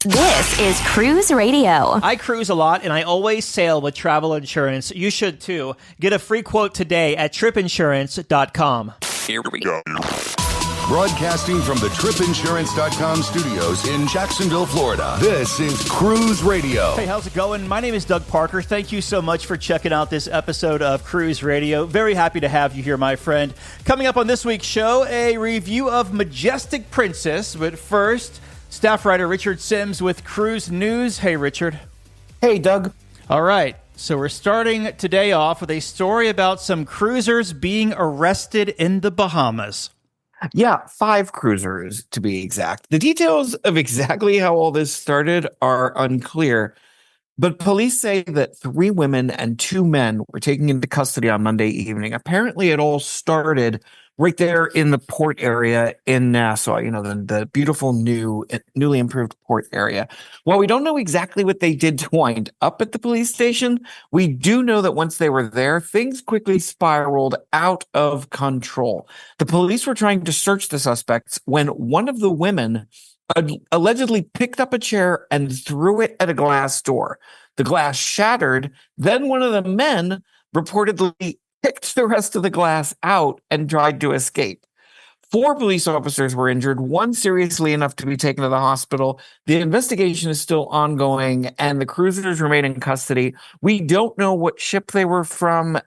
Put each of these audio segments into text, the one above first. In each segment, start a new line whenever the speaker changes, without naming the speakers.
This is Cruise Radio.
I cruise a lot, and I always sail with travel insurance. You should too. Get a free quote today at tripinsurance.com.
Here we go.
Broadcasting from the tripinsurance.com studios in Jacksonville, Florida. This is Cruise Radio.
Hey, how's it going? My name is Doug Parker. Thank you so much for checking out this episode of Cruise Radio. Very happy to have you here, my friend. Coming up on this week's show, a review of Majestic Princess. But first, staff writer Richard Sims with Cruise News. Hey, Richard.
Hey, Doug.
All right. So we're starting today off with a story about some cruisers being arrested in the Bahamas.
Yeah, 5 cruisers to be exact. The details of exactly how all this started are unclear, but police say that 3 women and 2 men were taken into custody on Monday evening. Apparently, it all started right there in the port area in Nassau, the beautiful newly improved port area. While we don't know exactly what they did to wind up at the police station, we do know that once they were there, things quickly spiraled out of control. The police were trying to search the suspects when one of the women allegedly picked up a chair and threw it at a glass door. The glass shattered. Then one of the men reportedly picked the rest of the glass out and tried to escape. 4 police officers were injured, 1 seriously enough to be taken to the hospital. The investigation is still ongoing, and the cruisers remain in custody. We don't know what ship they were from.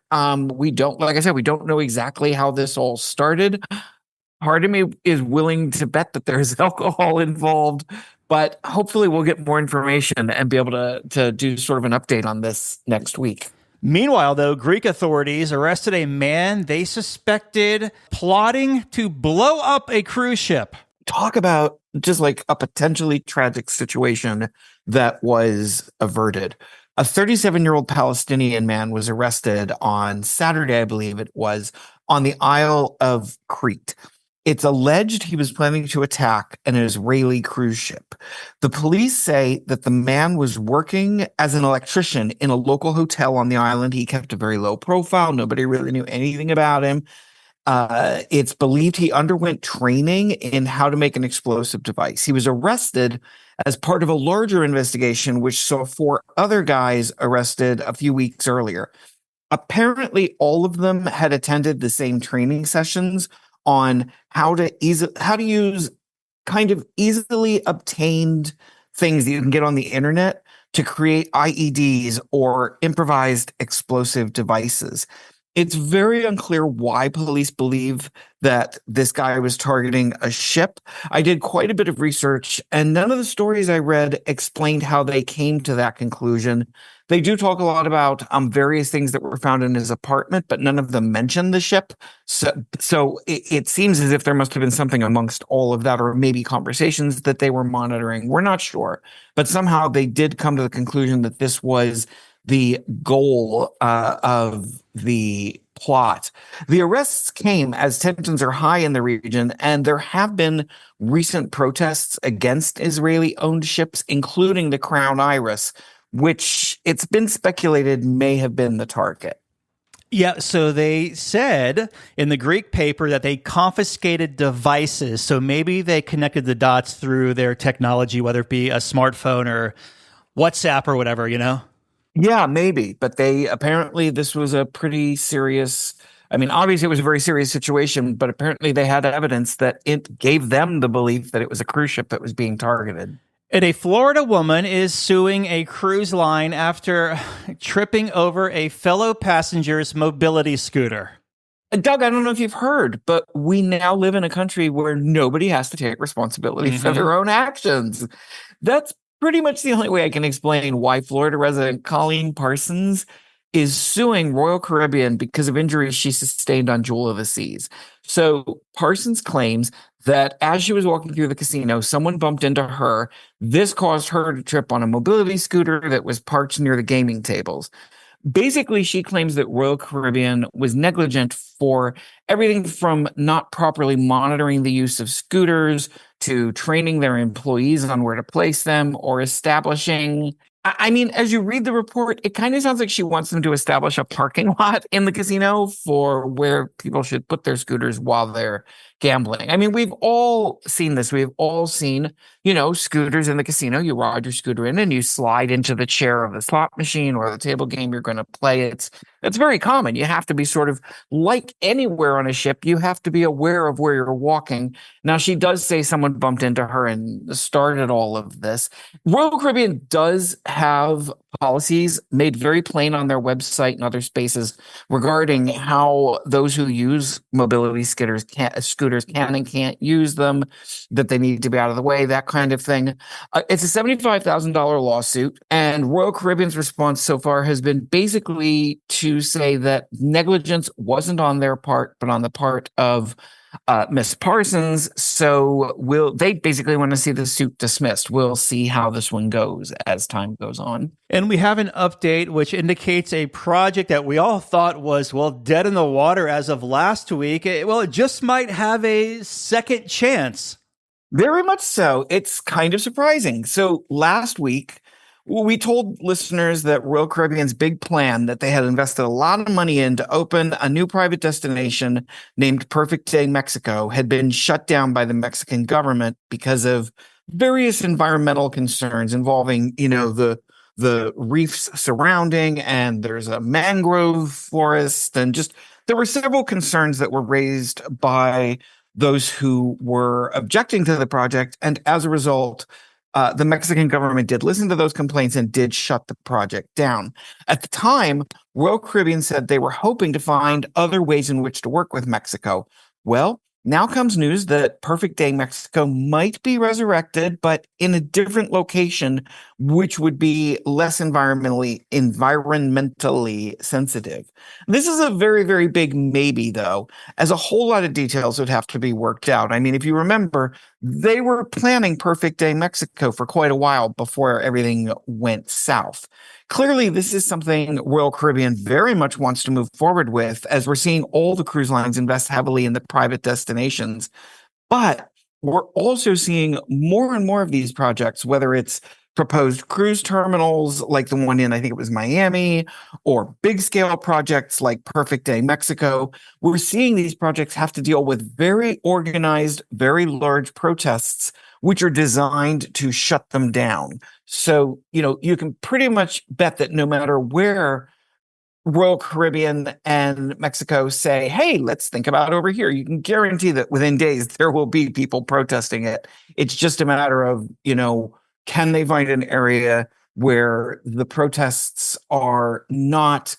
We don't know exactly how this all started. Part of me is willing to bet that there's alcohol involved, but hopefully we'll get more information and be able to do sort of an update on this next week.
Meanwhile, though, Greek authorities arrested a man they suspected plotting to blow up a cruise ship.
Talk about just like a potentially tragic situation that was averted. A 37-year-old Palestinian man was arrested on Saturday, I believe it was, on the Isle of Crete. It's alleged he was planning to attack an Israeli cruise ship. The police say that the man was working as an electrician in a local hotel on the island. He kept a very low profile. Nobody really knew anything about him. It's believed he underwent training in how to make an explosive device. He was arrested as part of a larger investigation, which saw 4 other guys arrested a few weeks earlier. Apparently, all of them had attended the same training sessions on how to use kind of easily obtained things that you can get on the internet to create IEDs or improvised explosive devices. It's very unclear why police believe that this guy was targeting a ship. I did quite a bit of research, and none of the stories I read explained how they came to that conclusion. They do talk a lot about various things that were found in his apartment, but none of them mention the ship. So it seems as if there must have been something amongst all of that, or maybe conversations that they were monitoring. We're not sure. But somehow they did come to the conclusion that this was the goal of the plot. The arrests came as tensions are high in the region, and there have been recent protests against Israeli-owned ships, including the Crown Iris, which it's been speculated may have been the target.
Yeah, so they said in the Greek paper that they confiscated devices. So maybe they connected the dots through their technology, whether it be a smartphone or WhatsApp or whatever,
Yeah, maybe. But this was a pretty serious, obviously it was a very serious situation, but apparently they had evidence that it gave them the belief that it was a cruise ship that was being targeted.
And a Florida woman is suing a cruise line after tripping over a fellow passenger's mobility scooter.
Doug, I don't know if you've heard, but we now live in a country where nobody has to take responsibility for their own actions. That's pretty much the only way I can explain why Florida resident Colleen Parsons is suing Royal Caribbean because of injuries she sustained on Jewel of the Seas. So Parsons claims that as she was walking through the casino, someone bumped into her. This caused her to trip on a mobility scooter that was parked near the gaming tables. Basically, she claims that Royal Caribbean was negligent for everything from not properly monitoring the use of scooters to training their employees on where to place them or establishing. As you read the report, it kind of sounds like she wants them to establish a parking lot in the casino for where people should put their scooters while they're gambling. I mean, we've all seen this. We've all seen, scooters in the casino. You ride your scooter in and you slide into the chair of the slot machine or the table game you're going to play. It's very common. You have to be sort of like anywhere on a ship. You have to be aware of where you're walking. Now, she does say someone bumped into her and started all of this. Royal Caribbean does have policies made very plain on their website and other spaces regarding how those who use mobility scooters can and can't use them, that they need to be out of the way, that kind of thing. It's a $75,000 lawsuit, and Royal Caribbean's response so far has been basically to say that negligence wasn't on their part, but on the part of Miss Parsons. So they basically want to see the suit dismissed. We'll see how this one goes as time goes on.
And we have an update which indicates a project that we all thought was, dead in the water as of last week. It just might have a second chance.
Very much so. It's kind of surprising. So last week, we told listeners that Royal Caribbean's big plan that they had invested a lot of money in to open a new private destination named Perfect Day Mexico had been shut down by the Mexican government because of various environmental concerns involving, the reefs surrounding, and there's a mangrove forest, and just there were several concerns that were raised by those who were objecting to the project. And as a result, the Mexican government did listen to those complaints and did shut the project down. At the time, Royal Caribbean said they were hoping to find other ways in which to work with Mexico. Well, now comes news that Perfect Day Mexico might be resurrected, but in a different location, which would be less environmentally sensitive. This is a very, very big maybe, though, as a whole lot of details would have to be worked out. I mean, if you remember, they were planning Perfect Day Mexico for quite a while before everything went south. Clearly, this is something Royal Caribbean very much wants to move forward with, as we're seeing all the cruise lines invest heavily in the private destinations. But we're also seeing more and more of these projects, whether it's proposed cruise terminals like the one in, I think it was Miami, or big scale projects like Perfect Day Mexico. We're seeing these projects have to deal with very organized, very large protests, which are designed to shut them down. So, you can pretty much bet that no matter where Royal Caribbean and Mexico say, hey, let's think about over here, you can guarantee that within days there will be people protesting it. It's just a matter of, can they find an area where the protests are not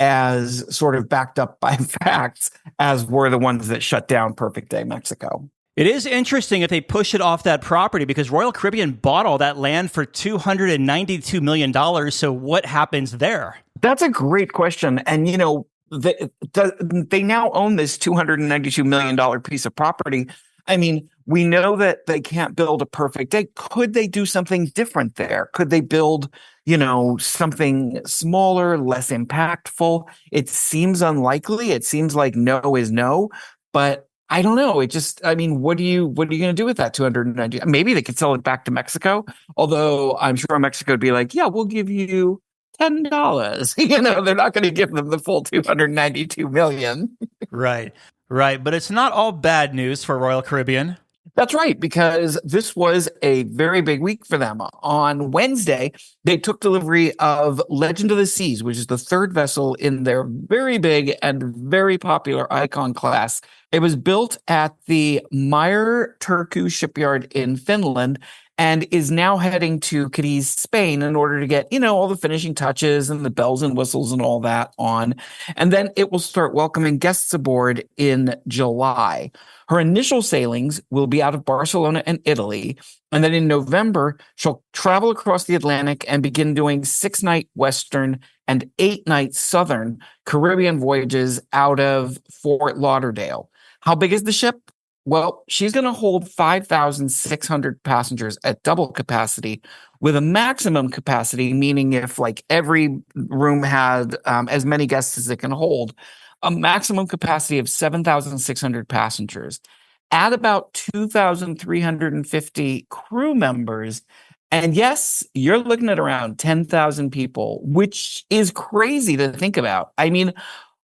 as sort of backed up by facts as were the ones that shut down Perfect Day Mexico?
It is interesting if they push it off that property, because Royal Caribbean bought all that land for $292 million. So what happens there?
That's a great question. And, they now own this $292 million piece of property. I mean, we know that they can't build a perfect day. Could they do something different there? Could they build, something smaller, less impactful? It seems unlikely. It seems like no is no, but I don't know. What are you going to do with that 290? Maybe they could sell it back to Mexico, although I'm sure Mexico would be like, yeah, we'll give you $10. They're not going to give them the full 292 million.
Right. But it's not all bad news for Royal Caribbean.
That's right, because this was a very big week for them. On Wednesday, they took delivery of Legend of the Seas, which is the third vessel in their very big and very popular Icon class. It was built at the Meyer Turku shipyard in Finland and is now heading to Cadiz, Spain, in order to get, all the finishing touches and the bells and whistles and all that on. And then it will start welcoming guests aboard in July. Her initial sailings will be out of Barcelona and Italy. And then in November, she'll travel across the Atlantic and begin doing 6-night Western and 8-night Southern Caribbean voyages out of Fort Lauderdale. How big is the ship? Well, she's going to hold 5,600 passengers at double capacity, with a maximum capacity, meaning if every room had as many guests as it can hold, a maximum capacity of 7,600 passengers, at about 2,350 crew members. And yes, you're looking at around 10,000 people, which is crazy to think about. I mean,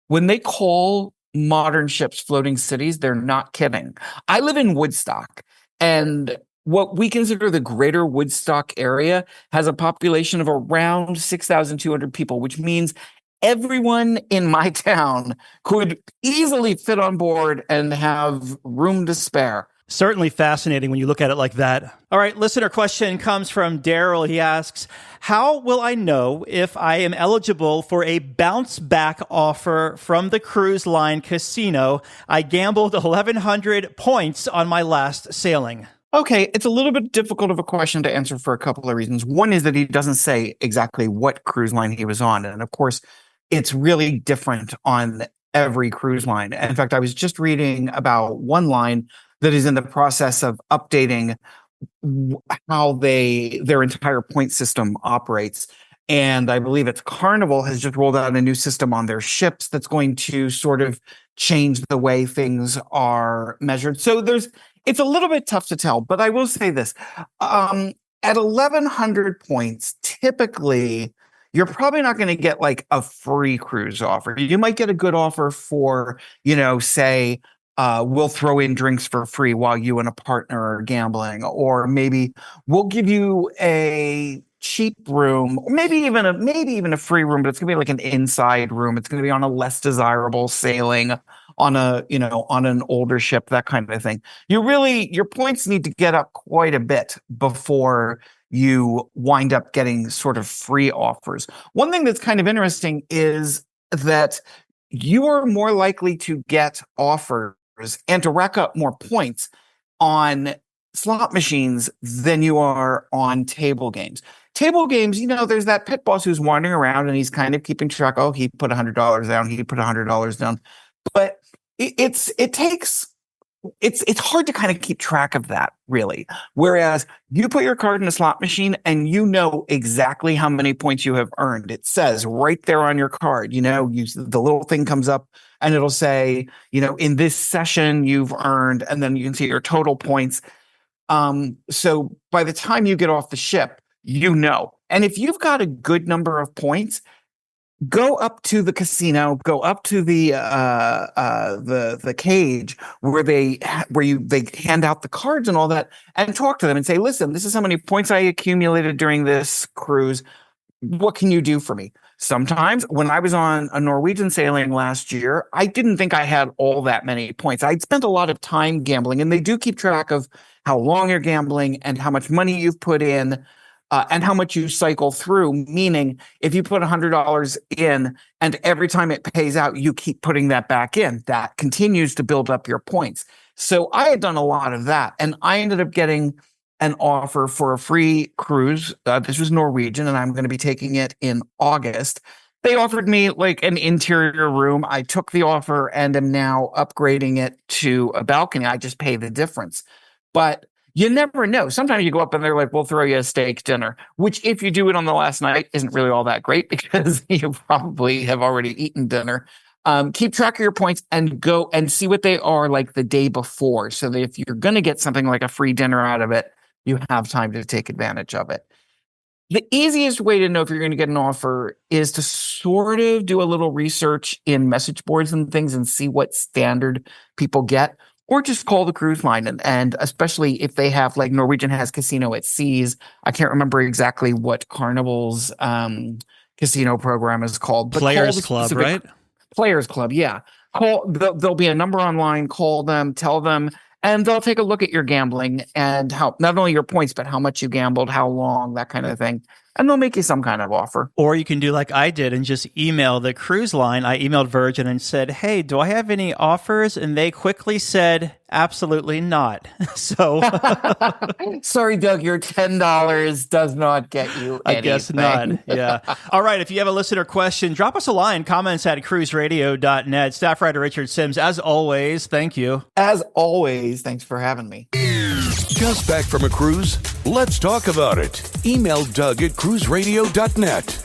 when they call modern ships floating cities. They're not kidding. I live in Woodstock, and what we consider the greater Woodstock area has a population of around 6,200 people, which means everyone in my town could easily fit on board and have room to spare.
Certainly fascinating when you look at it like that. All right, listener question comes from Daryl. He asks, how will I know if I am eligible for a bounce back offer from the cruise line casino? I gambled 1,100 points on my last sailing.
Okay, it's a little bit difficult of a question to answer for a couple of reasons. One is that he doesn't say exactly what cruise line he was on. And of course, it's really different on every cruise line. In fact, I was just reading about one line that is in the process of updating how their entire point system operates. And I believe it's Carnival has just rolled out a new system on their ships that's going to sort of change the way things are measured. So it's a little bit tough to tell, but I will say this. At 1,100 points, typically, you're probably not going to get like a free cruise offer. You might get a good offer for, say, we'll throw in drinks for free while you and a partner are gambling, or maybe we'll give you a cheap room, or maybe even a free room, but it's going to be like an inside room. It's going to be on a less desirable sailing, on an older ship, that kind of thing. Your points need to get up quite a bit before you wind up getting sort of free offers. One thing that's kind of interesting is that you are more likely to get offers and to rack up more points on slot machines than you are on table games. Table games, there's that pit boss who's wandering around and he's kind of keeping track. Oh, he put $100 down. He put $100 down. But it's hard to kind of keep track of that, really. Whereas you put your card in a slot machine and you know exactly how many points you have earned. It says right there on your card, the little thing comes up and it'll say, in this session you've earned, and then you can see your total points. So by the time you get off the ship, and if you've got a good number of points, go up to the casino, go up to the cage where they hand out the cards and all that, and talk to them and say, listen, this is how many points I accumulated during this cruise. What can you do for me? Sometimes when I was on a Norwegian sailing last year, I didn't think I had all that many points. I'd spent a lot of time gambling, and they do keep track of how long you're gambling and how much money you've put in. And how much you cycle through, meaning if you put $100 in and every time it pays out, you keep putting that back in, that continues to build up your points. So I had done a lot of that, and I ended up getting an offer for a free cruise. This was Norwegian, and I'm going to be taking it in August. They offered me like an interior room. I took the offer and am now upgrading it to a balcony. I just pay the difference. But you never know. Sometimes you go up and they're like, we'll throw you a steak dinner, which if you do it on the last night isn't really all that great because you probably have already eaten dinner. Keep track of your points and go and see what they are like the day before, so that if you're going to get something like a free dinner out of it, you have time to take advantage of it. The easiest way to know if you're going to get an offer is to sort of do a little research in message boards and things and see what standard people get. Or just call the cruise line, and especially if they have, like Norwegian has casino at seas. I can't remember exactly what Carnival's casino program is called. But
Players Club, right?
Players Club, yeah. There'll be a number online. Call them, tell them, and they'll take a look at your gambling and how not only your points, but how much you gambled, how long, that kind of thing. And they'll make you some kind of offer.
Or you can do like I did and just email the cruise line. I emailed Virgin and said, hey, do I have any offers? And they quickly said, absolutely not. So
sorry, Doug, your $10 does not get you anything.
I guess not. Yeah. All right. If you have a listener question, drop us a line, comments at cruiseradio.net. Staff writer Richard Sims, as always, thank you.
As always, thanks for having me.
Just back from a cruise? Let's talk about it. Email Doug at cruiseradio.net.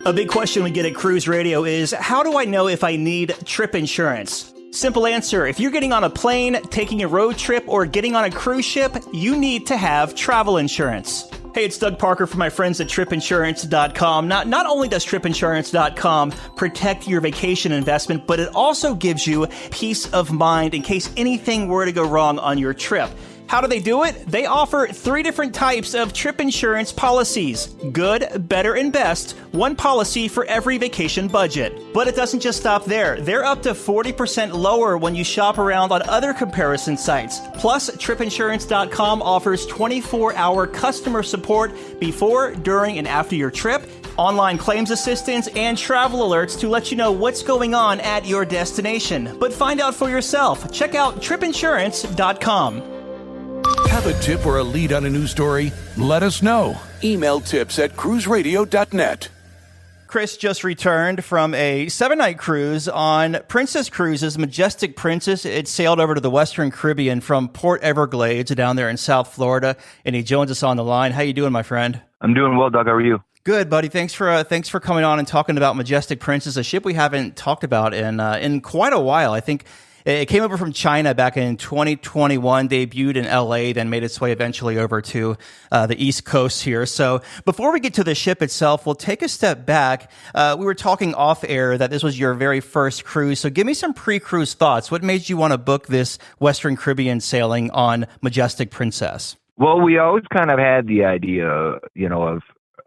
A big question we get at Cruise Radio is, how do I know if I need trip insurance? Simple answer. If you're getting on a plane, taking a road trip, or getting on a cruise ship, you need to have travel insurance. Hey, it's Doug Parker from my friends at tripinsurance.com. Not only does tripinsurance.com protect your vacation investment, but it also gives you peace of mind in case anything were to go wrong on your trip. How do they do it? They offer 3 different types of trip insurance policies. Good, better, and best. One policy for every vacation budget. But it doesn't just stop there. They're up to 40% lower when you shop around on other comparison sites. Plus, tripinsurance.com offers 24-hour customer support before, during, and after your trip, online claims assistance, and travel alerts to let you know what's going on at your destination. But find out for yourself. Check out tripinsurance.com.
Have a tip or a lead on a news story? Let us know. Email tips@cruiseradio.net.
Chris just returned from a 7-night cruise on Princess Cruises' Majestic Princess. It sailed over to the Western Caribbean from Port Everglades down there in South Florida, and he joins us on the line. How you doing, my friend?
I'm doing well, Doug. How are you?
Good, buddy. Thanks for coming on and talking about Majestic Princess, a ship we haven't talked about in quite a while. I think it came over from China back in 2021, debuted in LA, then made its way eventually over to the East Coast here. So before we get to the ship itself, we'll take a step back. We were talking off air that this was your very first cruise. So give me some pre-cruise thoughts. What made you want to book this Western Caribbean sailing on Majestic Princess?
Well, we always kind of had the idea,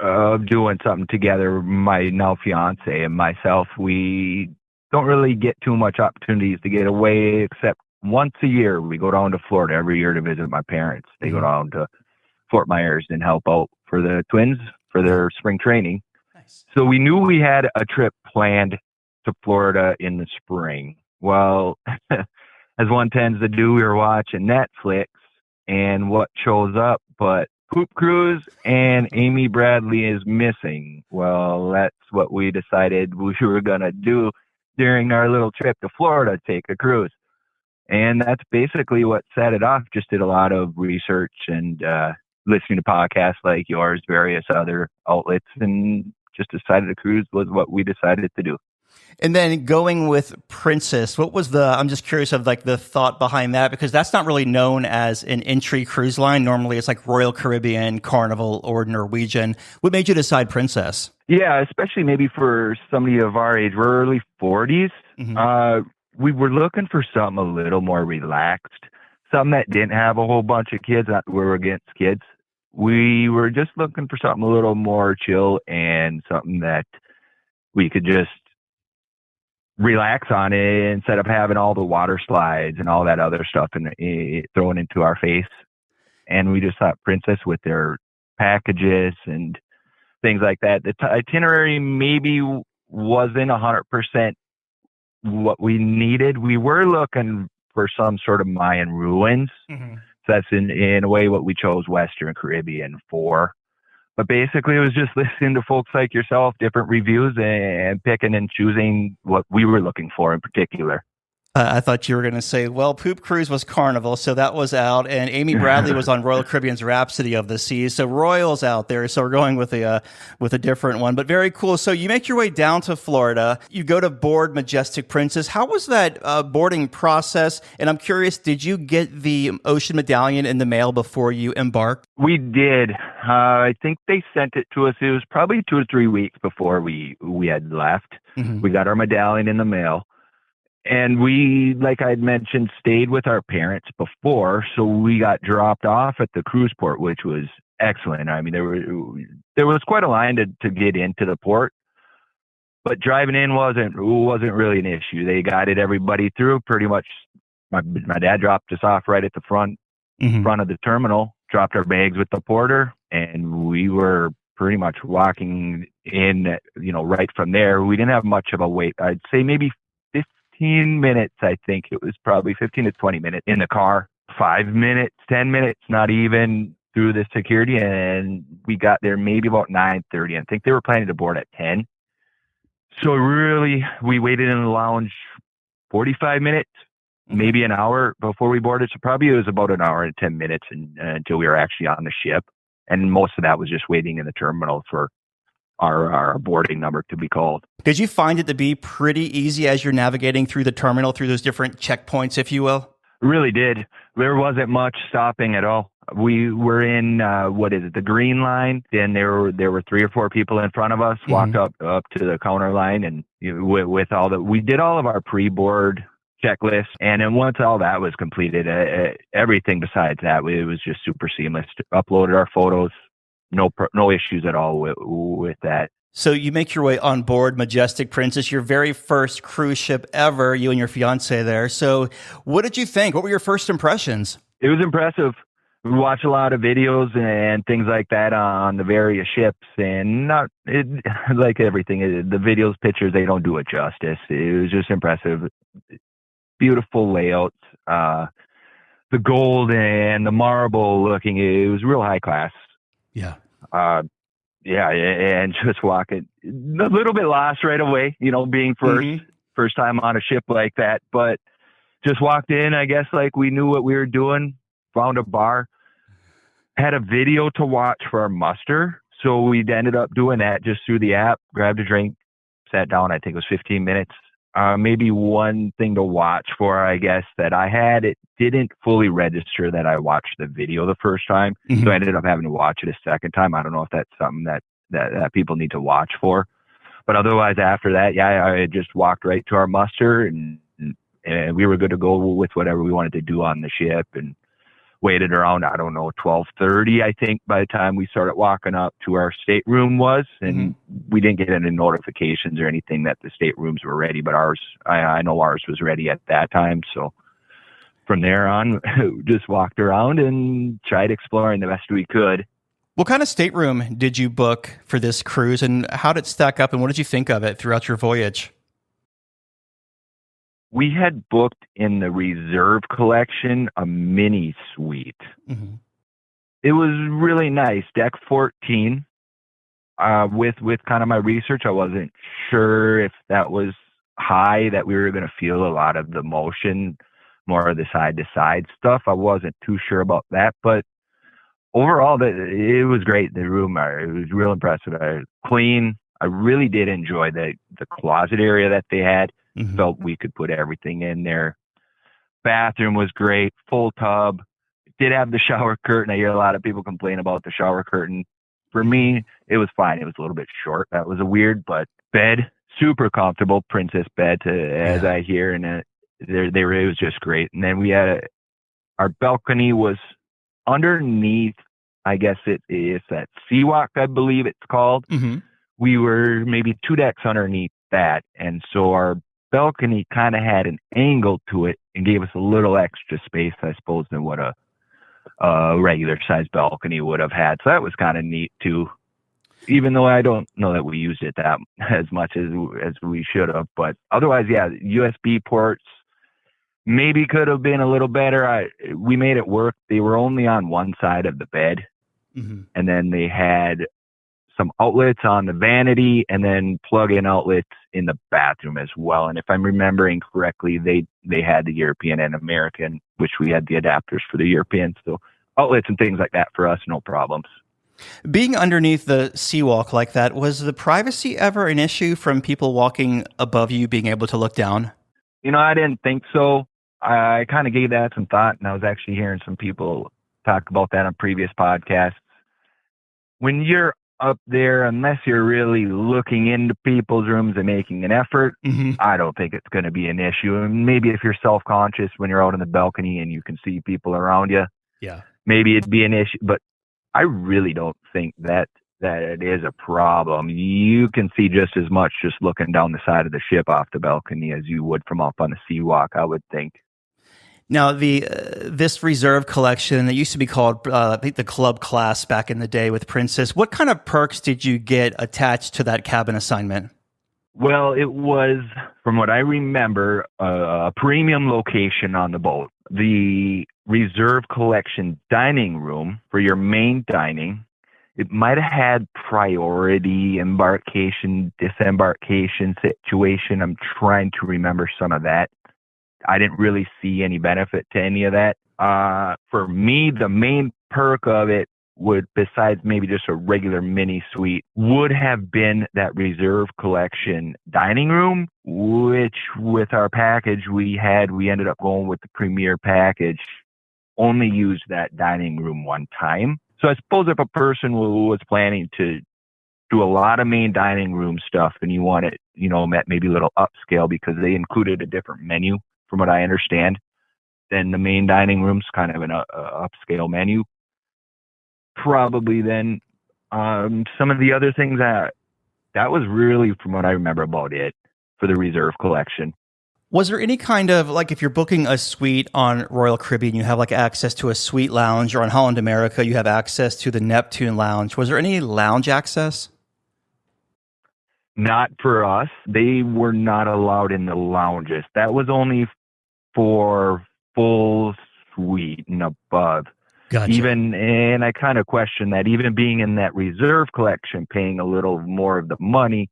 of doing something together. My now fiance and myself, we don't really get too much opportunities to get away except once a year. We go down to Florida every year to visit my parents. They go down to Fort Myers and help out for the twins for their spring training.
Nice.
So we knew we had a trip planned to Florida in the spring. Well, as one tends to do, we were watching Netflix, and what shows up but Poop Cruise and Amy Bradley is missing. Well, that's what we decided we were going to do during our little trip to Florida, take a cruise. And that's basically what set it off. Just did a lot of research and listening to podcasts like yours, various other outlets, and just decided a cruise was what we decided to do.
And then going with Princess, what was I'm just curious of like the thought behind that, because that's not really known as an entry cruise line. Normally it's like Royal Caribbean, Carnival, or Norwegian. What made you decide Princess?
Yeah, especially maybe for somebody of our age, we're early 40s. Mm-hmm. We were looking for something a little more relaxed, something that didn't have a whole bunch of kids. Not we're against kids. We were just looking for something a little more chill and something that we could just relax on it instead of having all the water slides and all that other stuff and thrown into our face. And we just thought Princess with their packages and things like that. The itinerary maybe wasn't 100% what we needed. We were looking for some sort of Mayan ruins. Mm-hmm. So that's in a way what we chose Western Caribbean for. But basically, it was just listening to folks like yourself, different reviews, and picking and choosing what we were looking for in particular.
I thought you were going to say, well, Poop Cruise was Carnival, so that was out, and Amy Bradley was on Royal Caribbean's Rhapsody of the Seas, so Royal's out there, so we're going with a different one, but very cool. So you make your way down to Florida, you go to board Majestic Princess. How was that boarding process? And I'm curious, did you get the Ocean Medallion in the mail before you embarked?
We did. I think they sent it to us. It was probably 2 to 3 weeks before we had left. Mm-hmm. We got our medallion in the mail. And we, like I had mentioned, stayed with our parents before, so we got dropped off at the cruise port, which was excellent. I mean, there was quite a line to get into the port, but driving in wasn't really an issue. They guided everybody through pretty much. My dad dropped us off right at the front of the terminal, dropped our bags with the porter, and we were pretty much walking in, right from there. We didn't have much of a wait. I'd say maybe 15 minutes, I think it was probably 15 to 20 minutes in the car, 5 minutes, 10 minutes, not even through the security. And we got there maybe about 9:30. I think they were planning to board at 10. So really, we waited in the lounge 45 minutes, maybe an hour before we boarded. So probably it was about an hour and 10 minutes until we were actually on the ship. And most of that was just waiting in the terminal for our boarding number to be called.
Did you find it to be pretty easy as you're navigating through the terminal, through those different checkpoints, if you will?
Really did. There wasn't much stopping at all. We were in the green line. Then there were 3 or 4 people in front of us. Walked up to the counter line, and with all we did all of our pre-board checklist. And then once all that was completed, everything besides that, it was just super seamless. Uploaded our photos, no issues at all with that.
So you make your way on board Majestic Princess, your very first cruise ship ever, you and your fiance there. So what did you think? What were your first impressions?
It was impressive. We watched a lot of videos and things like that on the various ships, and like everything, the videos, pictures, they don't do it justice. It was just impressive. Beautiful layouts, the gold and the marble looking, it was real high class.
Yeah.
And just walking a little bit lost right away, being first time on a ship like that, but just walked in, I guess, like we knew what we were doing, found a bar, had a video to watch for our muster. So we ended up doing that just through the app, grabbed a drink, sat down. I think it was 15 minutes. Maybe one thing to watch for, I guess, that I had, it didn't fully register that I watched the video the first time. So I ended up having to watch it a second time. I don't know if that's something that people need to watch for. But otherwise, after that, I just walked right to our muster, and we were good to go with whatever we wanted to do on the ship, and waited around, 12:30, I think, by the time we started walking up to our stateroom was, and we didn't get any notifications or anything that the staterooms were ready, but I know ours was ready at that time. So from there on, just walked around and tried exploring the best we could.
What kind of stateroom did you book for this cruise, and how did it stack up, and what did you think of it throughout your voyage?
We had booked in the reserve collection a mini suite. It was really nice. Deck 14. With kind of my research, I wasn't sure if that was high, that we were going to feel a lot of the motion, more of the side to side stuff. I wasn't too sure about that, but overall, it was great. The room, it was real impressive. Clean. I really did enjoy the closet area that they had. Felt we could put everything in there. Bathroom was great, full tub. Did have the shower curtain. I hear a lot of people complain about the shower curtain. For me, it was fine. It was a little bit short. That was but bed, super comfortable, princess bed, as I hear, and it was just great. And then we had our balcony was underneath. I guess it is that Seawalk, I believe it's called. We were maybe 2 decks underneath that, and so our balcony kind of had an angle to it and gave us a little extra space, I suppose, than what a regular size balcony would have had. So that was kind of neat too, even though I don't know that we used it that as much as we should have. But otherwise, USB ports maybe could have been a little better. We made it work. They were only on one side of the bed, and then they had some outlets on the vanity, and then plug-in outlets in the bathroom as well. And if I'm remembering correctly, they had the European and American, which we had the adapters for the European. So outlets and things like that for us, no problems.
Being underneath the seawalk like that, was the privacy ever an issue from people walking above you being able to look down?
I didn't think so. I kind of gave that some thought, and I was actually hearing some people talk about that on previous podcasts. When you're up there, unless you're really looking into people's rooms and making an effort, I don't think it's going to be an issue. And maybe if you're self-conscious when you're out on the balcony and you can see people around you, maybe it'd be an issue. But I really don't think that it is a problem. You can see just as much just looking down the side of the ship off the balcony as you would from up on the seawalk, I would think.
Now, this reserve collection, it used to be called, I think, the club class back in the day with Princess. What kind of perks did you get attached to that cabin assignment?
Well, it was, from what I remember, a premium location on the boat. The reserve collection dining room for your main dining, it might have had priority embarkation, disembarkation situation. I'm trying to remember some of that. I didn't really see any benefit to any of that. For me, the main perk of it would, besides maybe just a regular mini suite, would have been that reserve collection dining room, which with our package we ended up going with the premier package only used that dining room one time. So I suppose if a person was planning to do a lot of main dining room stuff and you want it, maybe a little upscale because they included a different menu from what I understand, then the main dining room's kind of an upscale menu. Probably then some of the other things that was really, from what I remember, about it for the reserve collection.
Was there any kind of, like, if you're booking a suite on Royal Caribbean, you have like access to a suite lounge, or on Holland America, you have access to the Neptune lounge. Was there any lounge access?
Not for us. They were not allowed in the lounges. That was only for full suite and above.
Gotcha.
And I kind of question that, even being in that reserve collection, paying a little more of the money,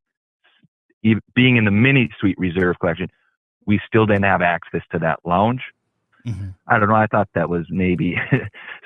being in the mini suite reserve collection, we still didn't have access to that lounge. Mm-hmm. I don't know. I thought that was maybe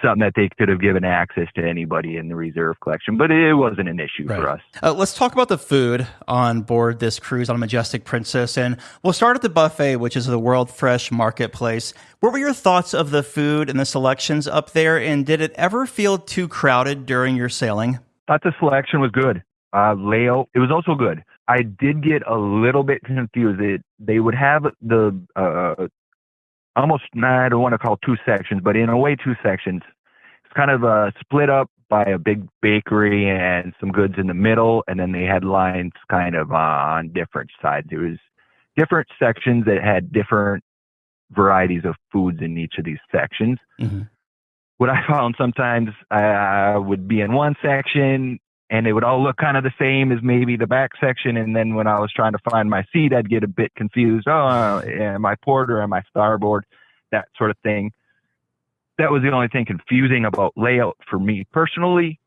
something that they could have given access to anybody in the reserve collection, but it wasn't an issue for us.
Let's talk about the food on board this cruise on Majestic Princess, and we'll start at the buffet, which is the World Fresh Marketplace. What were your thoughts of the food and the selections up there, and did it ever feel too crowded during your sailing?
Thought the selection was good. Layout, it was also good. I did get a little bit confused. They would have the almost, I don't want to call two sections, but in a way, two sections. It's kind of split up by a big bakery and some goods in the middle, and then they had lines kind of on different sides. There was different sections that had different varieties of foods in each of these sections. Mm-hmm. What I found sometimes, I would be in one section, and it would all look kind of the same as maybe the back section. And then when I was trying to find my seat, I'd get a bit confused. Oh, am I port or am I starboard? That sort of thing. That was the only thing confusing about layout for me personally.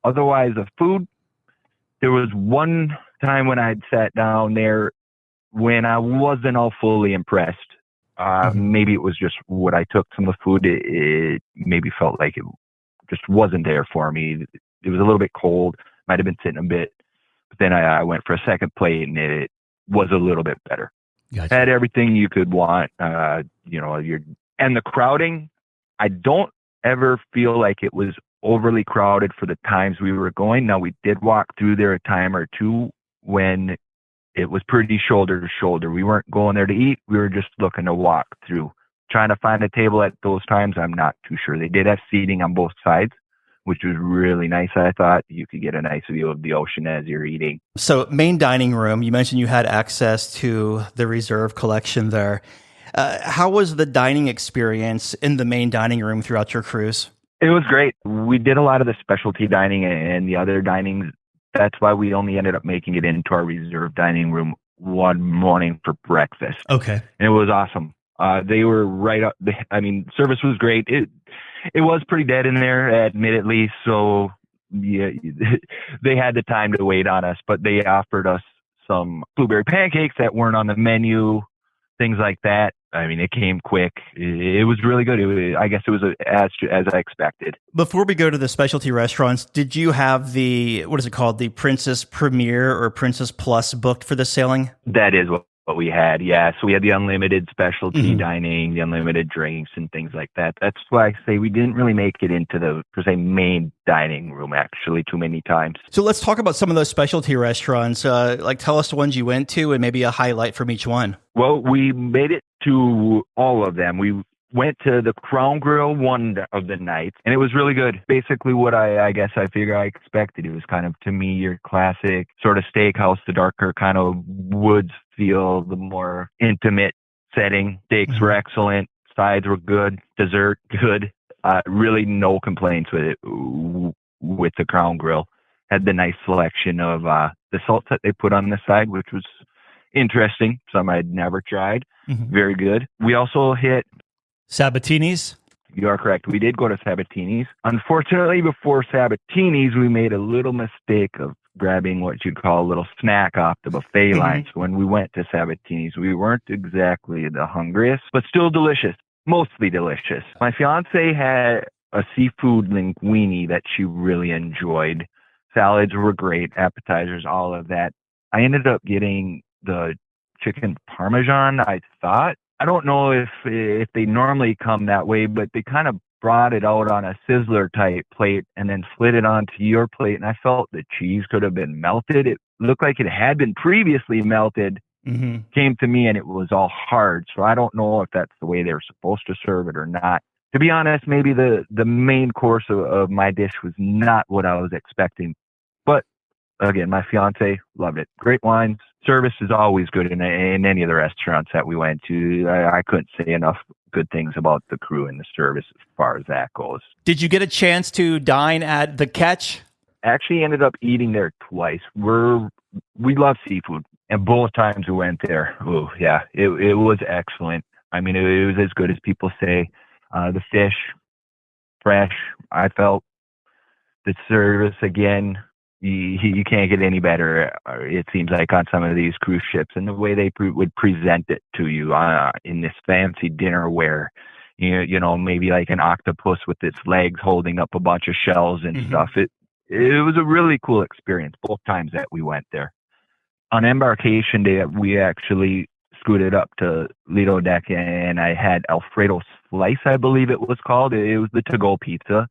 Otherwise, the food, there was one time when I'd sat down there when I wasn't all fully impressed. Maybe it was just what I took from the food. It maybe felt like it just wasn't there for me. It was a little bit cold, might have been sitting a bit, but then I went for a second plate and it was a little bit better. Gotcha. Had everything you could want, and the crowding, I don't ever feel like it was overly crowded for the times we were going. Now, we did walk through there a time or two when it was pretty shoulder to shoulder. We weren't going there to eat. We were just looking to walk through. Trying to find a table at those times, I'm not too sure. They did have seating on both sides, which was really nice. I thought you could get a nice view of the ocean as you're eating. So, main dining room, you mentioned you had access to the reserve collection there. How was the dining experience in the main dining room throughout your cruise? It was great. We did a lot of the specialty dining and the other dinings. That's why we only ended up making it into our reserve dining room one morning for breakfast. Okay. And it was awesome. They were right up. Service was great. It was pretty dead in there, admittedly. So yeah, they had the time to wait on us, but they offered us some blueberry pancakes that weren't on the menu, things like that. It came quick. It was really good. I guess it was as I expected. Before we go to the specialty restaurants, did you have the Princess Premier or Princess Plus booked for the sailing? That is what we had, yeah. So we had the unlimited specialty dining, the unlimited drinks and things like that. That's why I say we didn't really make it into the, per se, main dining room, actually, too many times. So let's talk about some of those specialty restaurants. Tell us the ones you went to and maybe a highlight from each one. Well, we made it to all of them. We went to the Crown Grill one of the nights, and it was really good. Basically what I guess I figure I expected. It was kind of, to me, your classic sort of steakhouse, the darker kind of woods feel, the more intimate setting. Steaks were excellent. Sides were good. Dessert, good. Really no complaints with it, with the Crown Grill. Had the nice selection of the salts that they put on the side, which was interesting. Some I'd never tried. Very good. We also hit Sabatini's. You are correct. We did go to Sabatini's. Unfortunately, before Sabatini's, we made a little mistake of grabbing what you'd call a little snack off the buffet line. So when we went to Sabatini's, we weren't exactly the hungriest, but still delicious. Mostly delicious. My fiance had a seafood linguine that she really enjoyed. Salads were great, appetizers, all of that. I ended up getting the chicken parmesan, I thought. I don't know if they normally come that way, but they kind of brought it out on a sizzler type plate and then slid it onto your plate. And I felt the cheese could have been melted. It looked like it had been previously melted, came to me, and it was all hard. So I don't know if that's the way they were supposed to serve it or not. To be honest, maybe the main course of my dish was not what I was expecting. But again, my fiance loved it. Great wines. Service is always good in any of the restaurants that we went to. I couldn't say enough good things about the crew and the service as far as that goes.
Did you get a chance to dine at the Catch?
Actually ended up eating there twice. We love seafood, and both times we went there. Oh yeah, it was excellent. I mean, it was as good as people say. The fish, fresh. I felt the service again. You can't get any better, it seems like, on some of these cruise ships, and the way they would present it to you in this fancy dinnerware, you know, maybe like an octopus with its legs holding up a bunch of shells and stuff. It was a really cool experience both times that we went there. On embarkation day, we actually scooted up to Lido Deck, and I had Alfredo Slice, I believe it was called. It was the to-go pizza.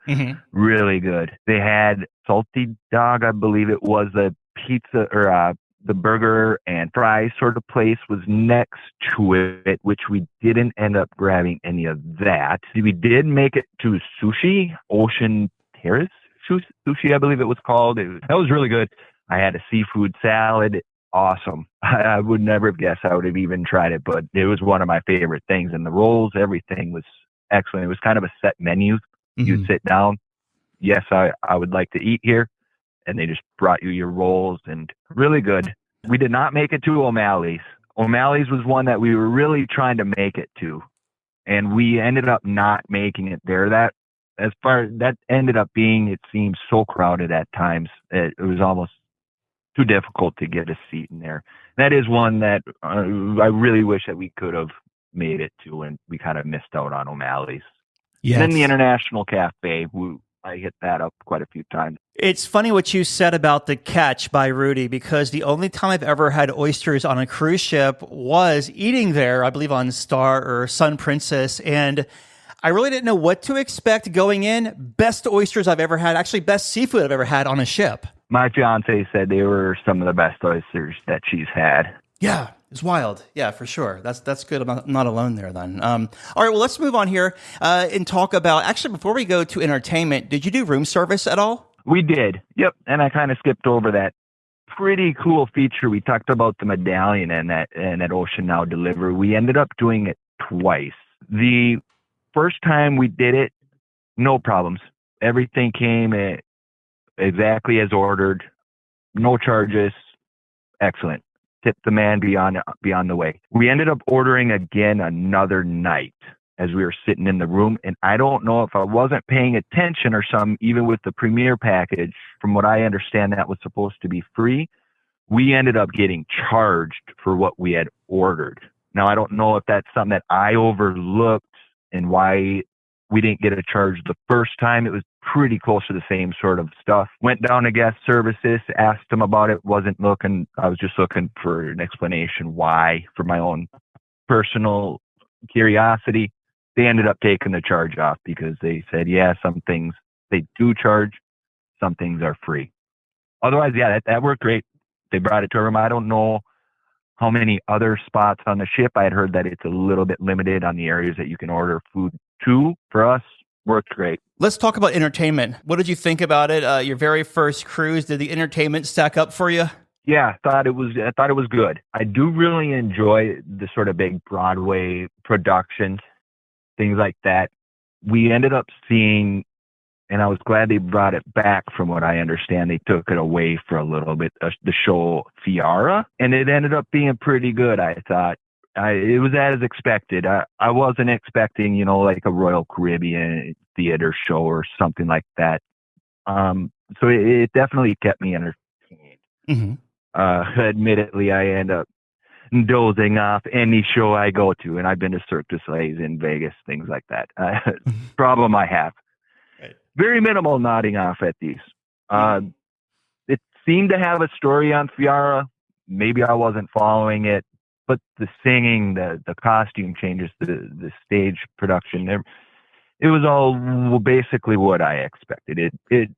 Really good. They had Salty Dog, I believe it was. The pizza or the burger and fries sort of place was next to it, which we didn't end up grabbing any of that. We did make it to Sushi, Ocean Terrace Sushi, I believe it was called. That was really good. I had a seafood salad. Awesome. I would never have guessed I would have even tried it, but it was one of my favorite things. And the rolls, everything was excellent. It was kind of a set menu. You'd sit down. Yes, I would like to eat here. And they just brought you your rolls, and really good. We did not make it to O'Malley's. O'Malley's was one that we were really trying to make it to, and we ended up not making it there. That ended up being, it seemed so crowded at times. It was almost too difficult to get a seat in there. That is one that I really wish that we could have made it to, and we kind of missed out on O'Malley's. Yes. And then the International Cafe, I hit that up quite a few times.
It's funny what you said about the Catch by Rudy, because the only time I've ever had oysters on a cruise ship was eating there, I believe on Star or Sun Princess, and I really didn't know what to expect going in. Best oysters I've ever had, actually best seafood I've ever had on a ship.
My fiance said they were some of the best oysters that she's had.
Yeah, it's wild. Yeah, for sure. That's good. I'm not alone there then. All right, well, let's move on here and talk about, actually, before we go to entertainment, did you do room service at all?
We did. Yep. And I kind of skipped over that pretty cool feature. We talked about the medallion and that Ocean Now delivery. We ended up doing it twice. The first time we did it, no problems. Everything came exactly as ordered. No charges. Excellent. Tip the man beyond the way. We ended up ordering again another night as we were sitting in the room, and I don't know if I wasn't paying attention or something, even with the premier package. From what I understand, that was supposed to be free. We ended up getting charged for what we had ordered. Now, I don't know if that's something that I overlooked and why we didn't get a charge the first time. It was pretty close to the same sort of stuff. Went down to guest services, asked them about it, I was just looking for an explanation why, for my own personal curiosity. They ended up taking the charge off because they said, yeah, some things they do charge, some things are free. Otherwise, yeah, that worked great. They brought it to our room. I don't know how many other spots on the ship. I had heard that it's a little bit limited on the areas that you can order food to. For us, worked great.
Let's talk about entertainment. What did you think about it? Your very first cruise, did the entertainment stack up for you?
Yeah, I thought it was good. I do really enjoy the sort of big Broadway productions, things like that. We ended up seeing, and I was glad they brought it back. From what I understand, they took it away for a little bit, the show Fiara, and it ended up being pretty good. I thought it was as expected. I wasn't expecting, like a Royal Caribbean theater show or something like that. So it definitely kept me entertained. Mm-hmm. Admittedly, I end up dozing off any show I go to, and I've been to Cirque du Soleil in Vegas, things like that. Problem I have. Right. Very minimal nodding off at these. It seemed to have a story on Fiara. Maybe I wasn't following it, but the singing, the costume changes, the stage production, it was all basically what I expected. It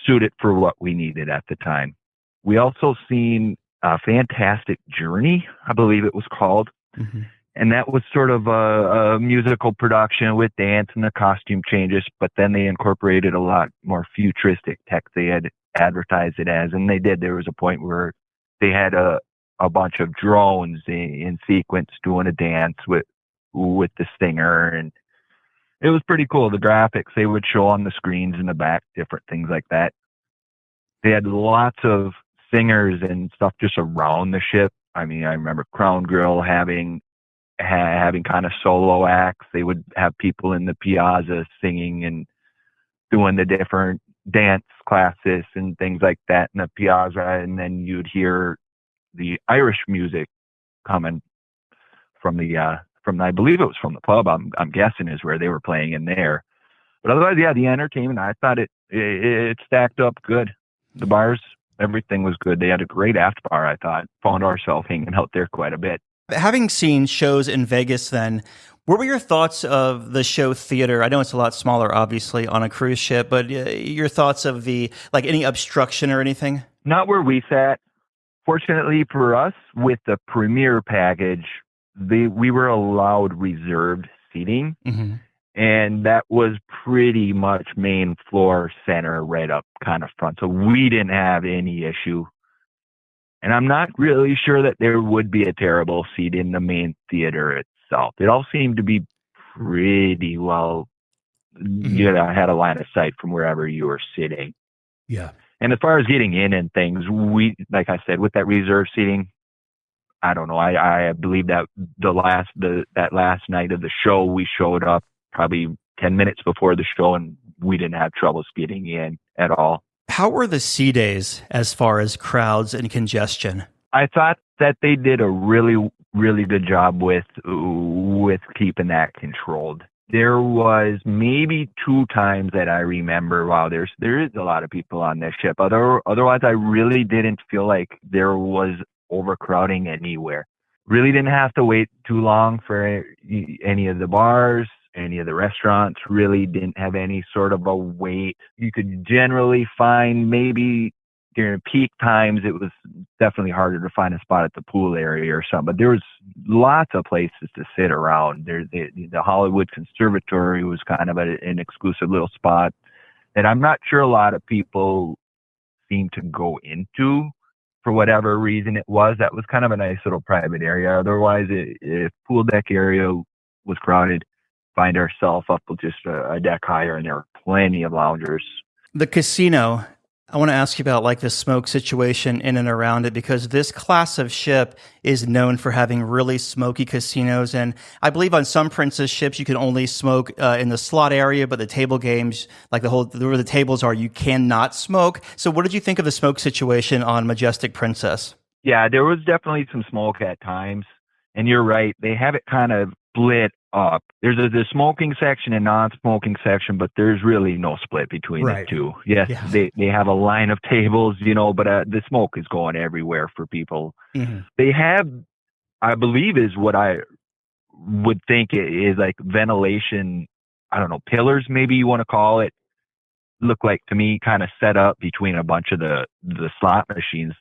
suited for what we needed at the time. We also seen a Fantastic Journey, I believe it was called.
Mm-hmm.
And that was sort of a musical production with dance and the costume changes, but then they incorporated a lot more futuristic tech they had advertised it as. And they did. There was a point where they had a bunch of drones in sequence doing a dance with the singer. And it was pretty cool. The graphics they would show on the screens in the back, different things like that. They had lots of singers and stuff just around the ship. I mean, I remember Crown Grill having kind of solo acts. They would have people in the piazza singing and doing the different dance classes and things like that in the piazza. And then you'd hear the Irish music coming from I believe it was from the pub. I'm guessing is where they were playing in there. But otherwise, yeah, the entertainment, I thought it stacked up good. The bars, everything was good. They had a great after bar, I thought. Found ourselves hanging out there quite a bit.
Having seen shows in Vegas then, what were your thoughts of the show theater? I know it's a lot smaller, obviously, on a cruise ship, but your thoughts of any obstruction or anything?
Not where we sat. Fortunately for us, with the premier package, we were allowed reserved seating,
mm-hmm.
and that was pretty much main floor center right up kind of front. So we didn't have any issue. And I'm not really sure that there would be a terrible seat in the main theater itself. It all seemed to be pretty well,
mm-hmm.
Had a line of sight from wherever you were sitting.
Yeah.
And as far as getting in and things, like I said, with that reserve seating, I don't know. I believe that that last night of the show, we showed up probably 10 minutes before the show and we didn't have troubles getting in at all.
How were the sea days as far as crowds and congestion?
I thought that they did a really, really good job with keeping that controlled. There was maybe 2 times that I remember, wow, there is a lot of people on this ship. Otherwise, I really didn't feel like there was overcrowding anywhere. Really didn't have to wait too long for any of the bars. Any of the restaurants really didn't have any sort of a wait. You could generally find, maybe during peak times, it was definitely harder to find a spot at the pool area or something. But there was lots of places to sit around. The Hollywood Conservatory was kind of an exclusive little spot that I'm not sure a lot of people seem to go into for whatever reason it was. That was kind of a nice little private area. Otherwise, if pool deck area was crowded, find ourselves up with just a deck higher, and there were plenty of loungers.
The casino, I want to ask you about the smoke situation in and around it, because this class of ship is known for having really smoky casinos. And I believe on some Princess ships, you can only smoke in the slot area, but the table games, where the tables are, you cannot smoke. So what did you think of the smoke situation on Majestic Princess?
Yeah, there was definitely some smoke at times. And you're right. They have it kind of split up. There's the smoking section and non-smoking section, but there's really no split between the two. Yes, yeah. They have a line of tables, but the smoke is going everywhere for people.
Mm-hmm.
They have, I believe, is what I would think is like ventilation, I don't know, pillars, maybe you want to call it. Look like to me kind of set up between a bunch of the slot machines.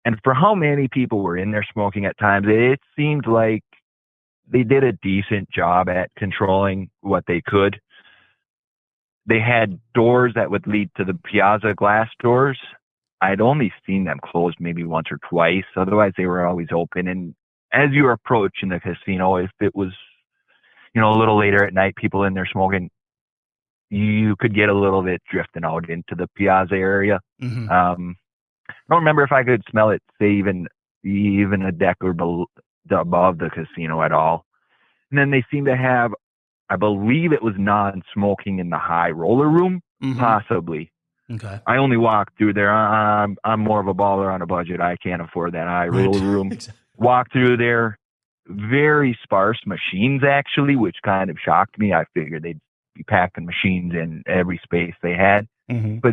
And for how many people were in there smoking at times, it seemed like they did a decent job at controlling what they could. They had doors that would lead to the piazza glass doors. I'd only seen them closed maybe once or twice. Otherwise, they were always open. And as you were approaching the casino, if it was, a little later at night, people in there smoking, you could get a little bit drifting out into the piazza area.
Mm-hmm.
I don't remember if I could smell it, say even a deck or above the casino at all. And then they seem to have, I believe it was non-smoking in the high roller room,
mm-hmm.
possibly.
Okay.
I only walked through there. I'm more of a baller on a budget. I can't afford that high roller room.
Exactly.
Walked through there. Very sparse machines, actually, which kind of shocked me. I figured they'd be packing machines in every space they had.
Mm-hmm.
But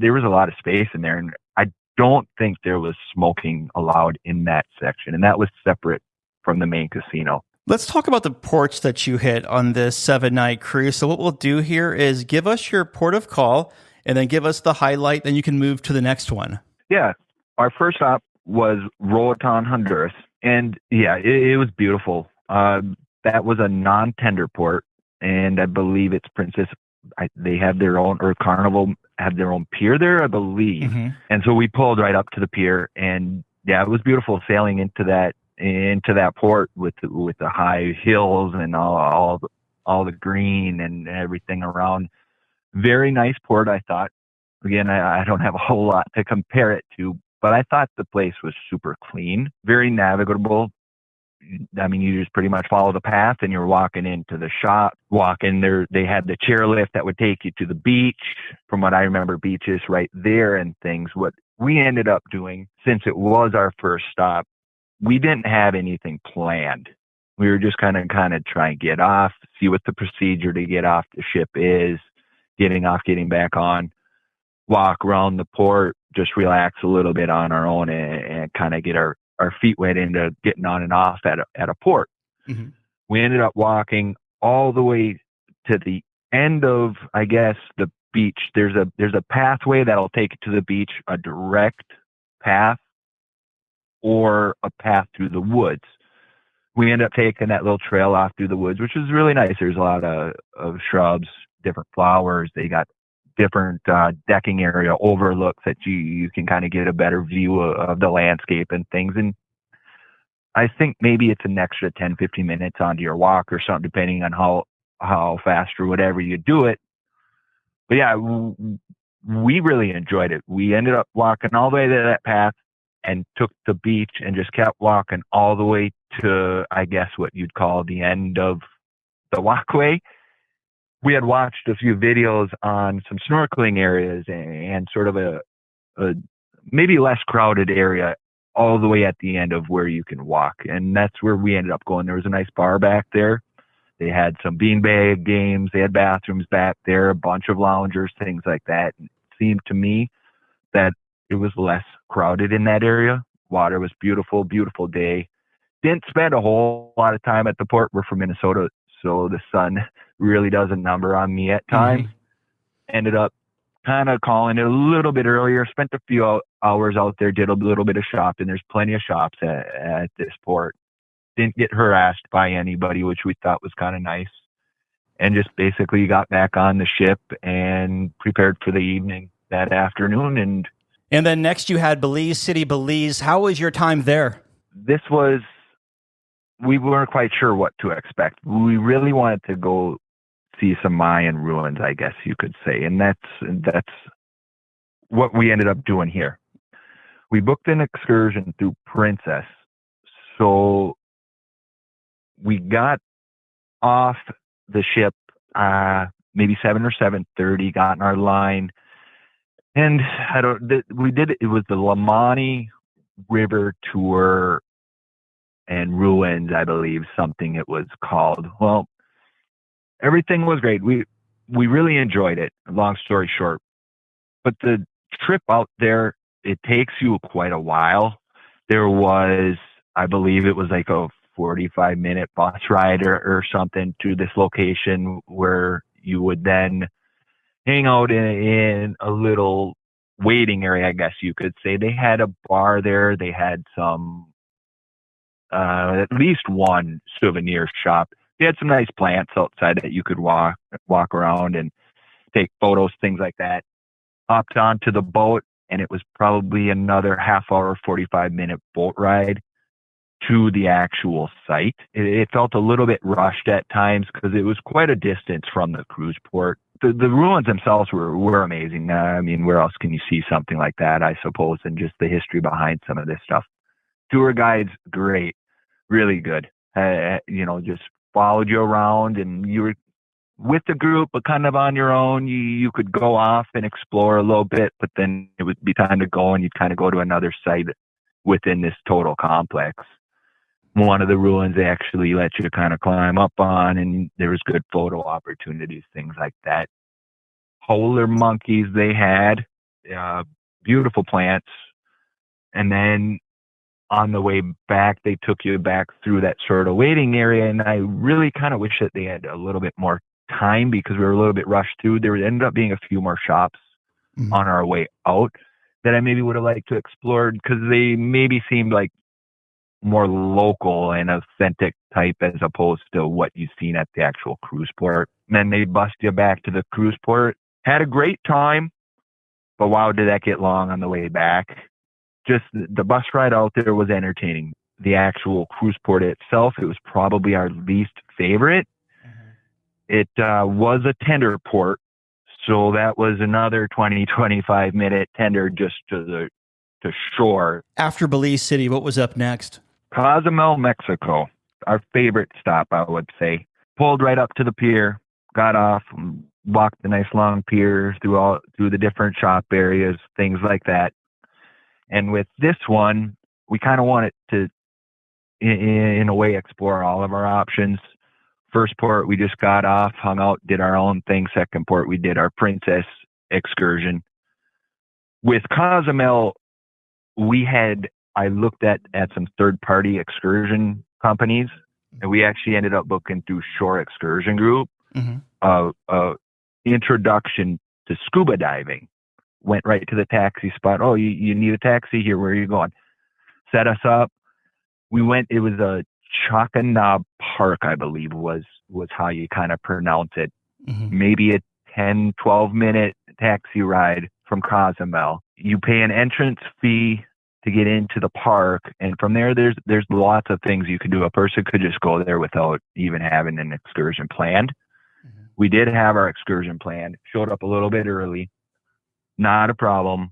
there was a lot of space in there, and I don't think there was smoking allowed in that section, and that was separate from the main casino.
Let's talk about the ports that you hit on this 7-night cruise. So what we'll do here is give us your port of call and then give us the highlight. Then you can move to the next one.
Yeah. Our first stop was Roatan, Honduras. And yeah, it was beautiful. That was a non-tender port. And I believe it's Princess. They have their own, or Carnival have their own pier there, I believe.
Mm-hmm.
And so we pulled right up to the pier, and yeah, it was beautiful sailing into that port with the high hills and all the green and everything around. Very nice port, I thought. Again, I don't have a whole lot to compare it to, but I thought the place was super clean, very navigable. I mean, you just pretty much follow the path and you're walking into the shop, walking there. They had the chairlift that would take you to the beach. From what I remember, beaches right there and things. What we ended up doing, since it was our first stop, we didn't have anything planned. We were just kind of trying to get off, see what the procedure to get off the ship is, getting off, getting back on, walk around the port, just relax a little bit on our own and kind of get our feet wet into getting on and off at a port.
Mm-hmm.
We ended up walking all the way to the end of, I guess, the beach. There's a pathway that'll take you to the beach, a direct path or a path through the woods. We ended up taking that little trail off through the woods, which was really nice. There's a lot of shrubs, different flowers. They got different decking area overlooks that you can kind of get a better view of the landscape and things. And I think maybe it's an extra 10, 15 minutes onto your walk or something, depending on how fast or whatever you do it. But yeah, we really enjoyed it. We ended up walking all the way to that path and took the beach and just kept walking all the way to, I guess, what you'd call the end of the walkway. We had watched a few videos on some snorkeling areas and sort of a maybe less crowded area all the way at the end of where you can walk. And that's where we ended up going. There was a nice bar back there. They had some beanbag games. They had bathrooms back there, a bunch of loungers, things like that. It seemed to me that it was less crowded in that area. Water was beautiful, beautiful day. Didn't spend a whole lot of time at the port. We're from Minnesota, so the sun really does a number on me at times. Mm-hmm. Ended up kind of calling it a little bit earlier, spent a few hours out there, did a little bit of shopping. There's plenty of shops at this port. Didn't get harassed by anybody, which we thought was kind of nice. And just basically got back on the ship and prepared for the evening that afternoon.
And then next you had Belize City, Belize. How was your time there?
We weren't quite sure what to expect. We really wanted to go see some Mayan ruins, I guess you could say. And that's what we ended up doing here. We booked an excursion through Princess. So we got off the ship maybe 7 or 7:30, got in our line. And it was the Lamani River Tour and Ruins, I believe, something it was called. Well, everything was great. We really enjoyed it, long story short. But the trip out there, it takes you quite a while. There was, I believe it was like a 45-minute bus ride or something to this location where you would then hang out in a little waiting area, I guess you could say. They had a bar there. They had some, at least one souvenir shop. They had some nice plants outside that you could walk around and take photos, things like that. Hopped onto the boat, and it was probably another half hour, 45-minute boat ride to the actual site. It felt a little bit rushed at times because it was quite a distance from the cruise port. The ruins themselves were amazing. I mean, where else can you see something like that, I suppose, and just the history behind some of this stuff. Tour guides, great, really good. Just followed you around, and you were with the group, but kind of on your own. You could go off and explore a little bit, but then it would be time to go, and you'd kind of go to another site within this total complex. One of the ruins they actually let you kind of climb up on, and there was good photo opportunities, things like that. Polar monkeys they had, beautiful plants. And then on the way back, they took you back through that sort of waiting area. And I really kind of wish that they had a little bit more time because we were a little bit rushed too. There ended up being a few more shops on our way out that I maybe would have liked to explore because they maybe seemed like more local and authentic type as opposed to what you've seen at the actual cruise port. And then they bust you back to the cruise port. Had a great time, but wow, did that get long on the way back. Just the bus ride out there was entertaining. The actual cruise port itself, it was probably our least favorite. It was a tender port, so that was another 20-25 minute tender just to shore.
After Belize City, what was up next?
Cozumel, Mexico, our favorite stop, I would say. Pulled right up to the pier, got off, walked the nice long pier through the different shop areas, things like that. And with this one, we kind of wanted to, in a way, explore all of our options. First port, we just got off, hung out, did our own thing. Second port, we did our Princess excursion. With Cozumel, I looked at some third-party excursion companies, and we actually ended up booking through Shore Excursion Group, introduction to scuba diving. Went right to the taxi spot. Oh, you need a taxi here. Where are you going? Set us up. We went, it was a Chocanab Park, I believe was how you kind of pronounce it. Maybe a 10, 12 minute taxi ride from Cozumel. You pay an entrance fee to get into the park, and from there there's lots of things you could do. A person could just go there without even having an excursion planned. We did have our excursion planned, showed up a little bit early, not a problem.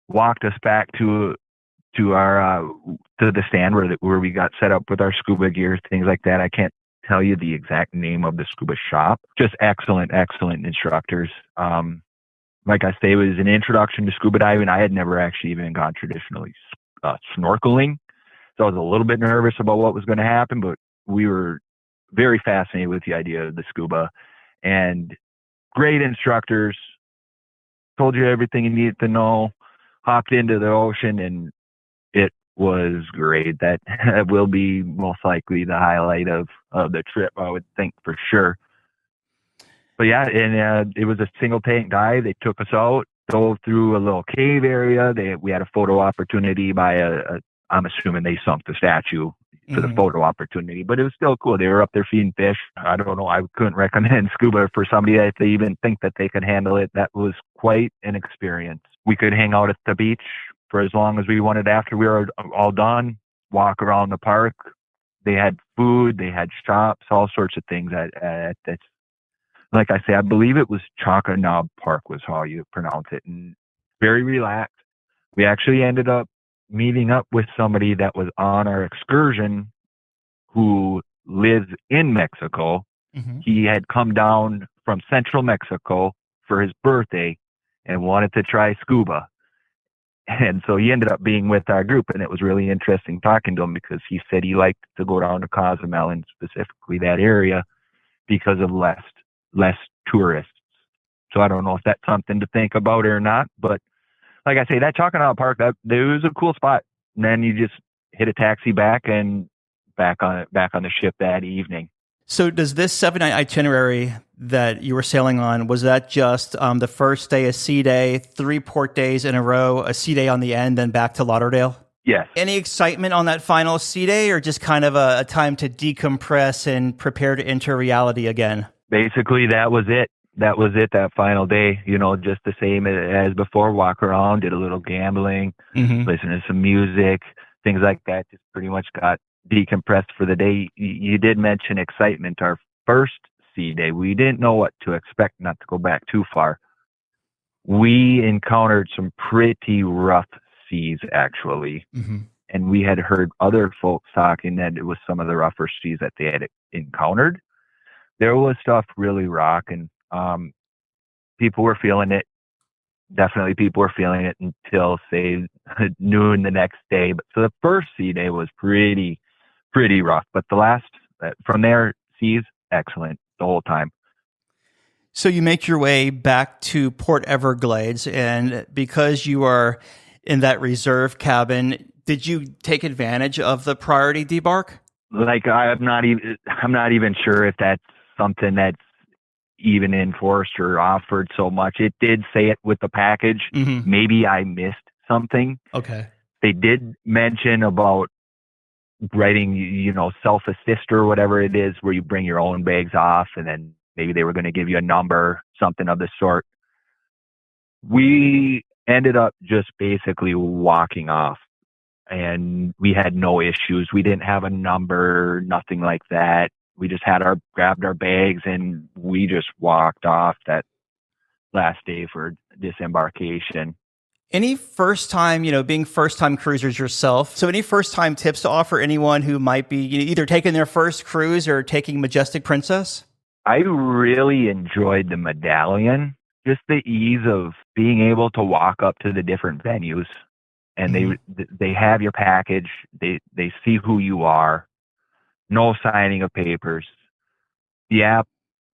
Walked us back to the stand where we got set up with our scuba gear, things like that. I can't tell you the exact name of the scuba shop. Just excellent instructors. Like I say, it was an introduction to scuba diving. I had never actually even gone traditionally snorkeling, so I was a little bit nervous about what was going to happen, but we were very fascinated with the idea of the scuba. And great instructors, told you everything you needed to know, hopped into the ocean, and it was great. That will be most likely the highlight of the trip, I would think, for sure. But yeah, and it was a single tank dive. They took us out, dove through a little cave area. We had a photo opportunity by I'm assuming they sunk the statue for the photo opportunity, but it was still cool. They were up there feeding fish. I don't know. I couldn't recommend scuba for somebody that they even think that they could handle it. That was quite an experience. We could hang out at the beach for as long as we wanted after we were all done, walk around the park. They had food, they had shops, all sorts of things at this. Like I say, I believe it was Chocanab Park was how you pronounce it, and very relaxed. We actually ended up meeting up with somebody that was on our excursion who lives in Mexico. He had come down from central Mexico for his birthday and wanted to try scuba. And so he ended up being with our group, and it was really interesting talking to him because he said he liked to go down to Cozumel and specifically that area because of less tourists. So I don't know if that's something to think about or not, but like I say, that Chocanab Park, that was a cool spot. And then you just hit a taxi back on the ship that evening.
So does this 7-night itinerary that you were sailing on, was that just the first day a sea day, 3 port days in a row, a sea day on the end, then back to Lauderdale?
Yes.
Any excitement on that final sea day, or just kind of a time to decompress and prepare to enter reality again?
Basically, that was it. That final day, just the same as before. Walk around, did a little gambling, listen to some music, things like that. Just pretty much got decompressed for the day. You did mention excitement. Our first sea day, we didn't know what to expect, not to go back too far. We encountered some pretty rough seas, actually. And we had heard other folks talking that it was some of the rougher seas that they had encountered. There was stuff really rocking. People were feeling it. Definitely people were feeling it until, say, noon the next day. But so the first sea day was pretty rough. But the last, from there, seas, excellent the whole time.
So you make your way back to Port Everglades, and because you are in that reserve cabin, Did you take advantage of the priority debark?
Like, I'm not even sure if that's something that's even enforced or offered so much. It did say it with the package.
Mm-hmm.
Maybe I missed something.
Okay.
They did mention about writing, self-assist or whatever it is, where you bring your own bags off, and then maybe they were going to give you a number, something of the sort. We ended up just basically walking off, and we had no issues. We didn't have a number, nothing like that. We just grabbed our bags, and we just walked off that last day for disembarkation.
Any first time, being first time cruisers yourself, so any first time tips to offer anyone who might be either taking their first cruise or taking Majestic Princess?
I really enjoyed the medallion, just the ease of being able to walk up to the different venues, and they have your package. They see who you are. No signing of papers. The app,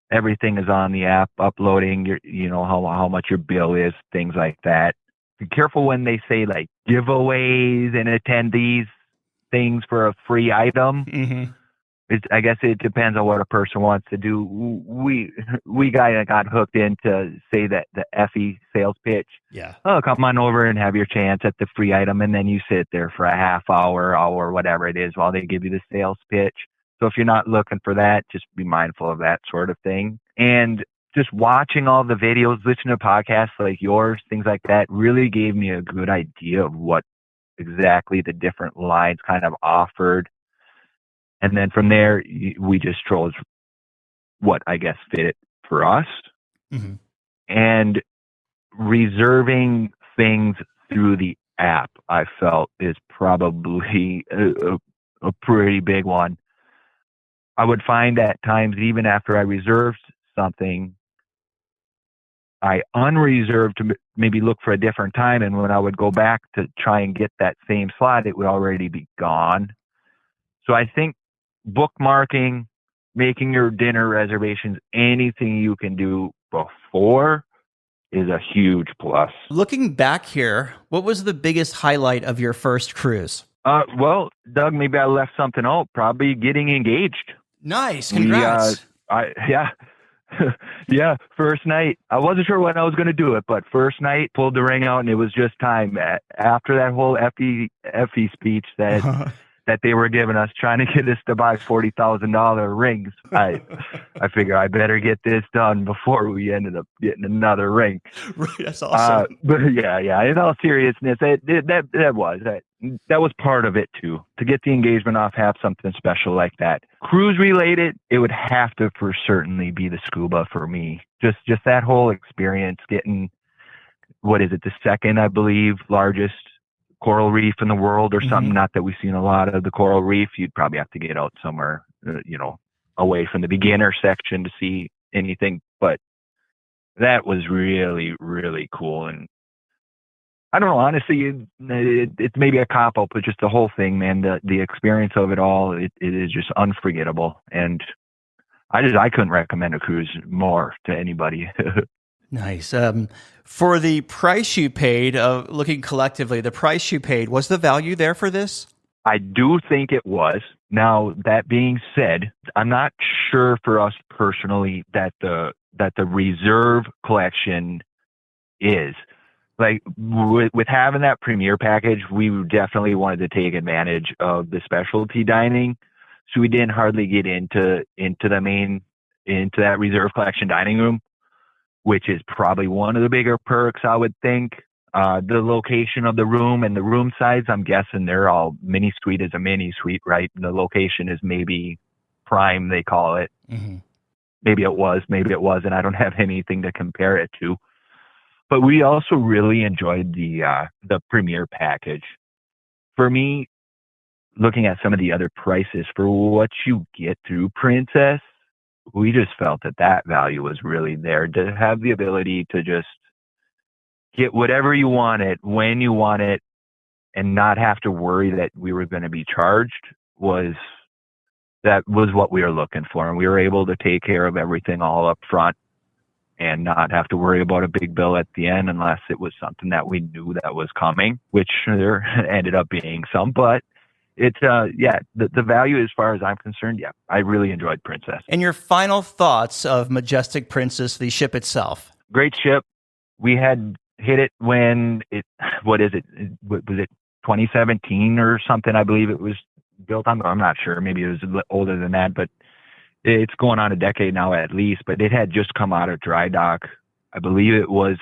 everything is on the app, uploading your, how much your bill is, things like that. Be careful when they say like giveaways and attendees things for a free item.
Mm-hmm.
I guess it depends on what a person wants to do. We got hooked into, say, that the FE sales pitch.
Yeah.
Oh, come on over and have your chance at the free item, and then you sit there for a half hour, whatever it is, while they give you the sales pitch. So if you're not looking for that, just be mindful of that sort of thing. And just watching all the videos, listening to podcasts like yours, things like that, really gave me a good idea of what exactly the different lines kind of offered. And then from there, we just chose what I guess fit it for us.
Mm-hmm.
And reserving things through the app, I felt, is probably a pretty big one. I would find at times, even after I reserved something, I unreserved to maybe look for a different time. And when I would go back to try and get that same slot, it would already be gone. So I think bookmarking, making your dinner reservations, anything you can do before is a huge plus.
Looking back here, what was the biggest highlight of your first cruise?
Well, Doug, maybe I left something out. Probably getting engaged.
Nice. Congrats.
Yeah. First night, I wasn't sure when I was going to do it, but first night, pulled the ring out, and it was just time. After that whole FE speech that they were giving us, trying to get us to buy $40,000 rings, I figure I better get this done before we ended up getting another ring.
Right, that's awesome.
But yeah. In all seriousness, that was part of it too. To get the engagement off, have something special like that. Cruise related, it would have to for certainly be the scuba for me. Just that whole experience, getting, what is it, the second, I believe, largest coral reef in the world or something. Mm-hmm. Not that we've seen a lot of the coral reef. You'd probably have to get out somewhere, away from the beginner section to see anything. But that was really, really cool. And I don't know, honestly, it's maybe a cop-out, but just the whole thing, man, the experience of it all, it is just unforgettable. And I couldn't recommend a cruise more to anybody.
Nice. For the price you paid, looking collectively, the price you paid, was the value there for this?
I do think it was. Now, that being said, I'm not sure for us personally that the reserve collection is. Like, with having that premier package, we definitely wanted to take advantage of the specialty dining. So we didn't hardly get into that reserve collection dining room, which is probably one of the bigger perks, I would think. The location of the room and the room size, I'm guessing they're all mini suite is a mini suite, right? The location is maybe prime, they call it.
Mm-hmm.
Maybe it was, maybe it wasn't. I don't have anything to compare it to. But we also really enjoyed the premier package. For me, looking at some of the other prices for what you get through Princess, we just felt that value was really there. To have the ability to just get whatever you wanted, when you want it, and not have to worry that we were going to be charged was what we were looking for. And we were able to take care of everything all up front. and not have to worry about a big bill at the end unless it was something that we knew that was coming, which there ended up being some. But it's, the value as far as I'm concerned, I really enjoyed Princess.
And your final thoughts of Majestic Princess, the ship itself?
Great ship. We had hit it when was it 2017 or something? I believe it was built on. I'm not sure. Maybe it was a little older than that, but it's going on a decade now at least. But it had just come out of dry dock. I believe it was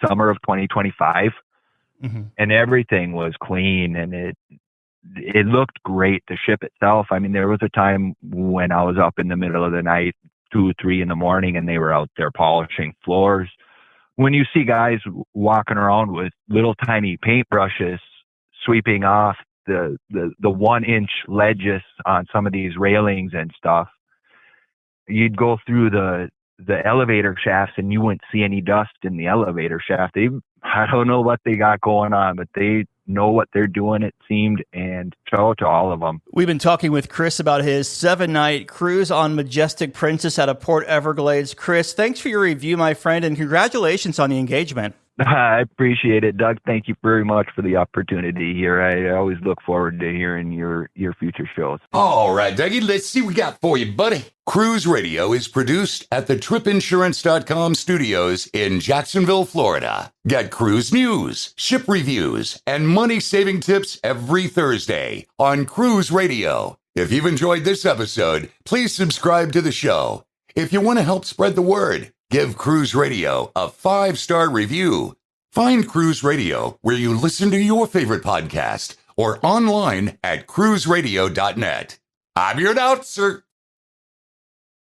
summer of 2025, and everything was clean and it looked great. The ship itself. I mean, there was a time when I was up in the middle of the night, 2 or 3 in the morning, and they were out there polishing floors. When you see guys walking around with little tiny paintbrushes sweeping off the 1-inch ledges on some of these railings and stuff, you'd go through the elevator shafts and you wouldn't see any dust in the elevator shaft. I don't know what they got going on, but they know what they're doing, it seemed, and shout out to all of them.
We've been talking with Chris about his 7-night cruise on Majestic Princess out of Port Everglades. Chris, thanks for your review, my friend, and congratulations on the engagement.
I appreciate it, Doug. Thank you very much for the opportunity here. I always look forward to hearing your future shows.
All right, Dougie, let's see what we got for you, buddy. Cruise Radio is produced at the tripinsurance.com studios in Jacksonville, Florida. Get cruise news, ship reviews, and money-saving tips every Thursday on Cruise Radio. If you've enjoyed this episode, please subscribe to the show. If you want to help spread the word, give Cruise Radio a 5-star review. Find Cruise Radio where you listen to your favorite podcast or online at cruiseradio.net. I'm your announcer,